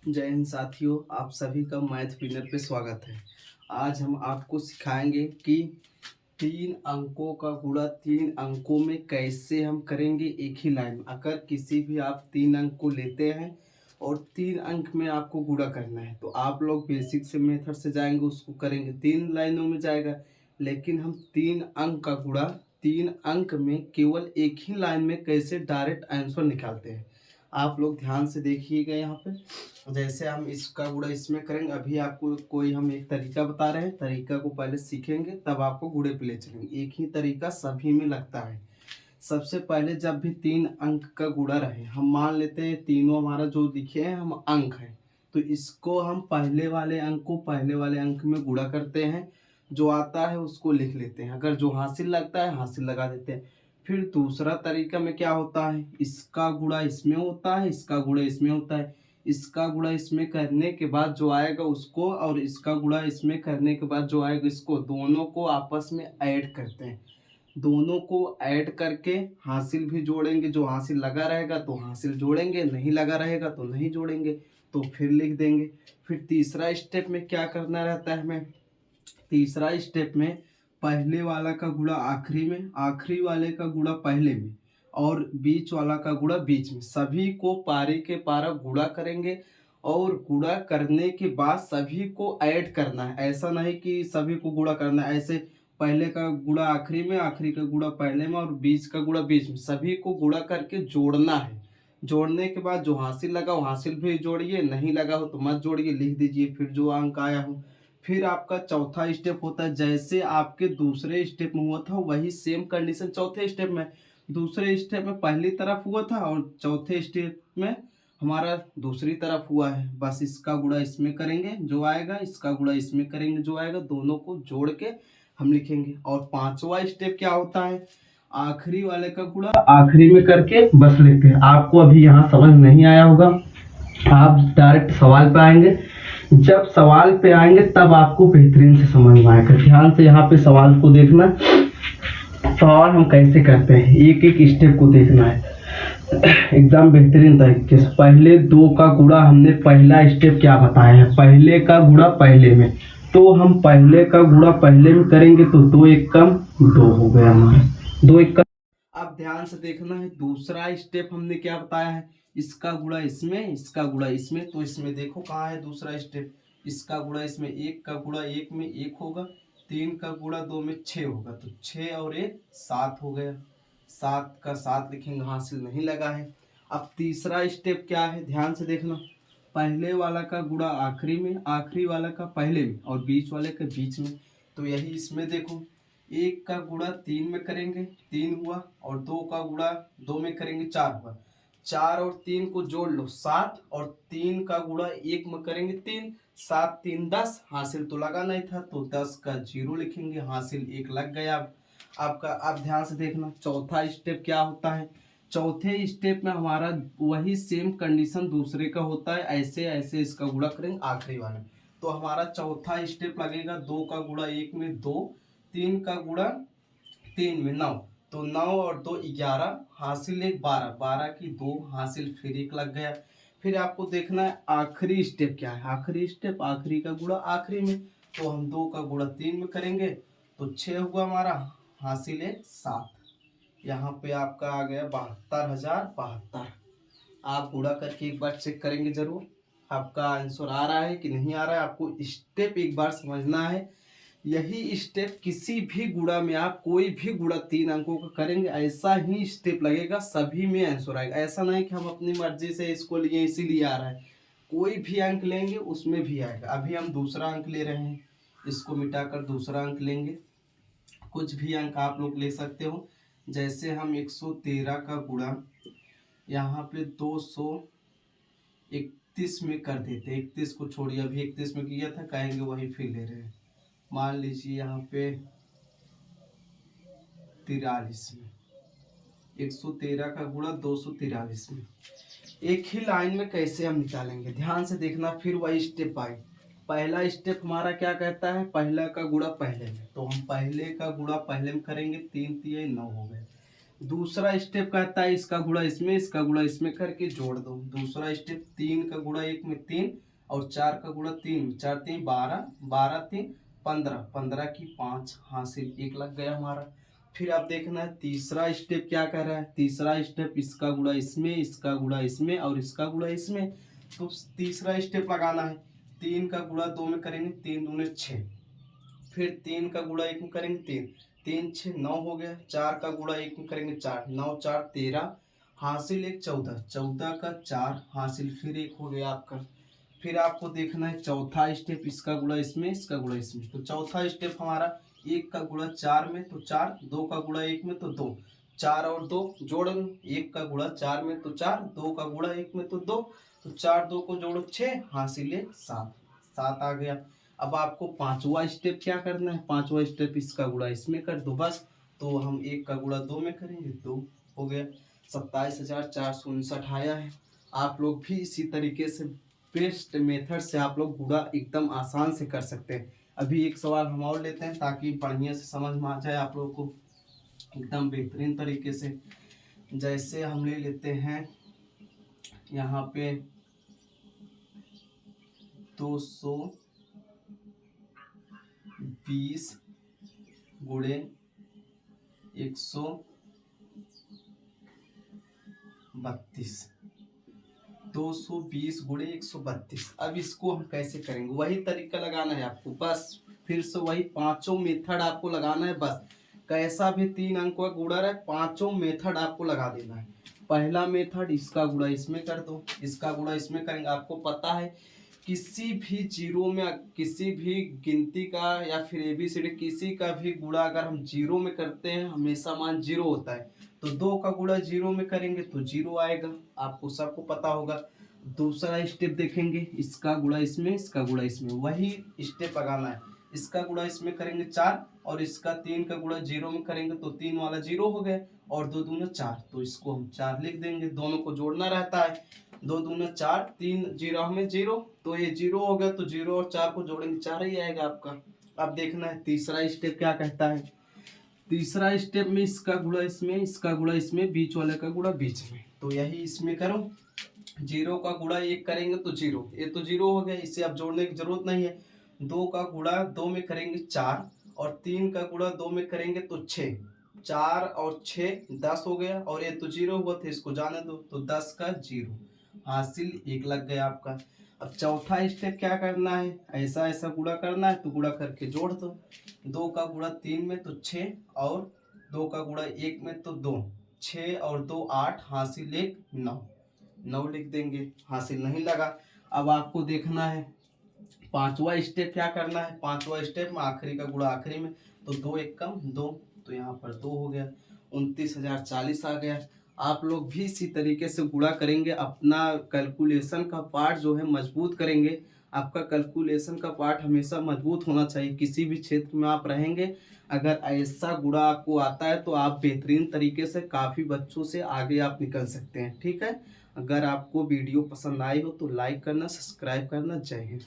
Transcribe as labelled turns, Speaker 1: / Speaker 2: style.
Speaker 1: जय हिंद साथियों, आप सभी का मैथ विनर पे स्वागत है। आज हम आपको सिखाएंगे कि 3 अंकों का गुणा 3 अंकों में कैसे हम करेंगे एक ही लाइन में। अगर किसी भी आप 3 अंक को लेते हैं और 3 अंक में आपको गुणा करना है तो आप लोग बेसिक से मेथड से जाएंगे, उसको करेंगे 3 लाइनों में जाएगा। लेकिन हम 3 अंक का गुणा 3 अंक में केवल एक ही लाइन में कैसे डायरेक्ट आंसर निकालते हैं, आप लोग ध्यान से देखिएगा। यहाँ पे जैसे हम इसका गुणा इसमें करेंगे, अभी आपको कोई हम एक तरीका बता रहे हैं, तरीका को पहले सीखेंगे तब आपको गुणे पे ले चलेंगे। एक ही तरीका सभी में लगता है। सबसे पहले जब भी 3 अंक का गुणा रहे, हम मान लेते हैं तीनों हमारा जो दिखे हैं हम अंक है, तो इसको हम पहले वाले अंक को पहले वाले अंक में गुणा करते हैं, जो आता है उसको लिख लेते हैं। अगर जो हासिल लगता है हासिल लगा देते हैं। फिर दूसरा तरीका में क्या होता है, इसका गुणा इसमें होता है, इसका गुणा इसमें होता है। इसका गुणा इसमें करने के बाद जो आएगा उसको, और इसका गुणा इसमें करने के बाद जो आएगा इसको, दोनों को आपस में ऐड करते हैं। दोनों को ऐड करके हासिल भी जोड़ेंगे, जो हासिल लगा रहेगा तो हासिल जोड़ेंगे, नहीं लगा रहेगा तो नहीं जोड़ेंगे, तो फिर लिख देंगे। फिर तीसरा स्टेप में क्या करना रहता है हमें, तीसरा स्टेप में पहले वाला का गुणा आखिरी में, आखिरी वाले का गुणा पहले में, और बीच वाला का गुणा बीच में। सभी को पारी के पारा गुणा करेंगे, और गुणा करने के बाद सभी को ऐड करना है। ऐसा नहीं कि सभी को गुणा करना है, ऐसे पहले का गुणा आखिरी में, आखिरी का गुणा पहले में, और बीच का गुणा बीच में। सभी को गुणा करके जोड़ना है। जोड़ने के बाद जो हासिल लगा वो हासिल भी जोड़िए, नहीं लगा हो तो मत जोड़िए, लिख दीजिए फिर जो अंक आया हो। फिर आपका चौथा स्टेप होता है, जैसे आपके दूसरे स्टेप में हुआ था वही सेम कंडीशन चौथे स्टेप में। दूसरे स्टेप में पहली तरफ हुआ था और चौथे स्टेप में हमारा दूसरी तरफ हुआ है। बस इसका गुणा इसमें करेंगे जो आएगा, इसका गुणा इसमें करेंगे जो आएगा, दोनों को जोड़ के हम लिखेंगे। और पांचवा स्टेप क्या होता है, आखिरी वाले का गुणा आखिरी में करके बस लिखते हैं। आपको अभी यहाँ समझ नहीं आया होगा, आप डायरेक्ट सवाल पे आएंगे। जब सवाल पे आएंगे तब आपको बेहतरीन से समझ में आएगा। ध्यान से यहाँ पे सवाल को देखना, सवाल हम कैसे करते हैं एक एक स्टेप को देखना है एकदम बेहतरीन तरीके से। पहले दो का गुणा हमने पहला स्टेप क्या बताया है, पहले का गुणा पहले में, तो हम पहले का गुणा पहले में करेंगे तो दो एक कम दो हो गया हमारा, दो एक कम। अब ध्यान से देखना है, दूसरा स्टेप हमने क्या बताया है, इसका गुणा इसमें, इसका गुणा इसमें। तो इसमें देखो कहाँ है दूसरा स्टेप, इसका गुणा इसमें, एक का गुणा एक में एक होगा, 3 का गुणा 2 में 6 होगा, तो 6 और 1 7 हो गया। 7 का 7 लिखेंगे, हासिल नहीं लगा है। अब तीसरा स्टेप क्या है, ध्यान से देखना, पहले वाला का गुणा आखिरी में, आखिरी वाला का पहले में, और बीच वाले के बीच में। तो यही इसमें देखो, 1 का गुणा 3 में करेंगे 3 हुआ, और 2 का गुणा 2 में करेंगे 4 हुआ। 4 और 3 को जोड़ लो 7, और 3 का गुणा 1 में करेंगे 3, 7 3 10, हासिल तो लगा नहीं था तो 10 का 0 लिखेंगे, हासिल 1 लग गया। आपका अब ध्यान से देखना, चौथा स्टेप क्या होता है, चौथे स्टेप में हमारा वही सेम कंडीशन दूसरे का होता है, ऐसे ऐसे इसका गुणा करेंगे आखिरी वाले। तो हमारा चौथा स्टेप लगेगा, 2 का गुणा 1 में 2, 3 का गुणा 3 में 9, तो 9 और 2 11, हासिल 1 12, 12 की 2, हासिल फिर 1 लग गया। फिर आपको देखना है आखिरी स्टेप क्या है, आखिरी स्टेप आखिरी का गुणा आखिरी में, तो हम 2 का गुणा 3 में करेंगे तो 6 हुआ हमारा, हासिल 1 7। यहाँ पे आपका आ गया 72,072। आप गुणा करके एक बार चेक करेंगे जरूर आपका आंसर आ रहा है कि नहीं आ रहा है। आपको स्टेप एक बार समझना है, यही स्टेप किसी भी गुणा में, आप कोई भी गुणा 3 अंकों का करेंगे ऐसा ही स्टेप लगेगा, सभी में आंसर आएगा। ऐसा नहीं कि हम अपनी मर्जी से इसको लिए इसीलिए आ रहा है, कोई भी अंक लेंगे उसमें भी आएगा। अभी हम दूसरा अंक ले रहे हैं, इसको मिटाकर दूसरा अंक लेंगे। कुछ भी अंक आप लोग ले सकते हो, जैसे हम 113 का गुणा यहाँ पे 231 में कर देते, 31 को छोड़िए, अभी 31 में किया था, कहेंगे वही फिर ले रहे हैं। मान लीजिए यहाँ पे 43 में, 113 का गुणा 243 में। एक ही लाइन में कैसे हम निकालेंगे, ध्यान से देखना। फिर वही स्टेप आए, पहला स्टेप हमारा क्या कहता है, पहला का गुणा पहले में, तो हम पहले का गुणा पहले में करेंगे, 3 3 9 हो गए। दूसरा स्टेप कहता है इसका गुणा इसमें, इसका गुणा इसमें करके जोड़ दो। दूसरा स्टेप 3 का गुणा 1 में 3 और 4 का गुणा 3, 4 3 12, 12 3 15, 15 की 5 हासिल, 1 लग गया हमारा। फिर आप देखना है तीसरा स्टेप क्या कर रहा है। तीसरा स्टेप इसका गुणा इसमें, इसका गुणा इसमें और इसका गुणा इसमें। तो तीसरा स्टेप लगाना है। 3 का गुणा 2 में करेंगे, 3 दूने 6। फिर 3 का गुणा 1 में करेंगे 3, 3 6 9 हो गया। 4 का गुणा 1 में करेंगे 4, 9 4 13 हासिल 1 14, 14 का 4 हासिल, फिर 1 हो गया आपका। फिर आपको देखना है चौथा स्टेप इसका गुणा इसमें, इसका गुणा इसमें। तो चौथा स्टेप हमारा 1 का गुणा 4 में तो 4, 2 का गुणा 1 में तो 2, 4 और 2 जोड़ लो। 1 का गुणा 4 में तो 4, 2 का गुणा 1 में तो 2, तो 4 2 को जोड़ो 6 हासिल 7, 7 आ गया। अब आपको पांचवा स्टेप क्या करना है। पांचवा स्टेप इसका गुणा इसमें कर दो बस। तो हम 1 का गुणा 2 में करेंगे, 2 हो गया। 27,459 आया है। आप लोग भी इसी तरीके से बेस्ट मेथड से आप लोग गुणा एकदम आसान से कर सकते हैं। अभी एक सवाल हम और लेते हैं ताकि बढ़िया से समझ में आ जाए आप लोगों को एकदम बेहतरीन तरीके से। जैसे हम ले लेते हैं यहाँ पे 220 गुणे 132, 220 गुणे 132। अब इसको हम कैसे करेंगे, वही तरीका लगाना है आपको बस। फिर से वही पांचों मेथड आपको लगाना है बस। कैसा भी 3 अंक का गुणा है, पांचों मेथड आपको लगा देना है। पहला मेथड इसका गुणा इसमें कर दो, इसका गुणा इसमें करेंगे। आपको पता है किसी भी जीरो में, किसी भी गिनती का या फिर ABCD किसी का भी गुणा अगर हम जीरो में करते हैं हमेशा मान जीरो होता है। तो 2 का गुणा जीरो में करेंगे तो जीरो आएगा, आपको सबको पता होगा। दूसरा स्टेप देखेंगे इसका गुणा इसमें, इसका गुणा इसमें, वही स्टेप लगाना है। इसका गुणा इसमें करेंगे 4 और इसका 3 का गुणा जीरो में करेंगे तो 3 वाला जीरो हो गया और 2 दूना 4, तो इसको हम 4 लिख देंगे। दोनों को जोड़ना रहता है, 2 दूना 4, 3 जीरो में जीरो, तो ये जीरो हो गया। तो जीरो और 4 को जोड़ेंगे 4 ही आएगा आपका। अब देखना है तीसरा स्टेप क्या कहता है। तीसरा स्टेप में इसका गुणा इसमें, इसका गुणा इसमें, बीच वाले का गुणा बीच में। तो यही इसमें करो। जीरो का गुणा 1 करेंगे तो जीरो, ये तो जीरो हो गया, इसे अब जोड़ने की जरूरत नहीं है। 2 का गुणा 2 में करेंगे 4 और 3 का गुणा 2 में करेंगे तो 6, 4 और 6 10 हो गया और ये तो जीरो हुआ था, इसको जाने दो। तो 10 का जीरो हासिल, 1 लग गया आपका। अब चौथा स्टेप क्या करना है, ऐसा ऐसा गुणा करना है तो गुणा करके जोड़ दो। 2 का गुणा 3 में तो 6 और 2 का गुणा 1 में तो 2, 6 और 2 8 हासिल 1 9, 9 लिख देंगे, हासिल नहीं लगा। अब आपको देखना है पांचवा स्टेप क्या करना है। पांचवा स्टेप में आखिरी का गुणा आखिरी में, तो 2 1 कम 2, तो यहाँ पर 2 हो गया। 29,040 आ गया। आप लोग भी इसी तरीके से गुणा करेंगे, अपना कैलकुलेशन का पार्ट जो है मजबूत करेंगे। आपका कैलकुलेशन का पार्ट हमेशा मजबूत होना चाहिए किसी भी क्षेत्र में आप रहेंगे। अगर ऐसा गुणा आपको आता है तो आप बेहतरीन तरीके से काफ़ी बच्चों से आगे आप निकल सकते हैं। ठीक है, अगर आपको वीडियो पसंद आई हो तो लाइक करना, सब्सक्राइब करना। जय हिंद।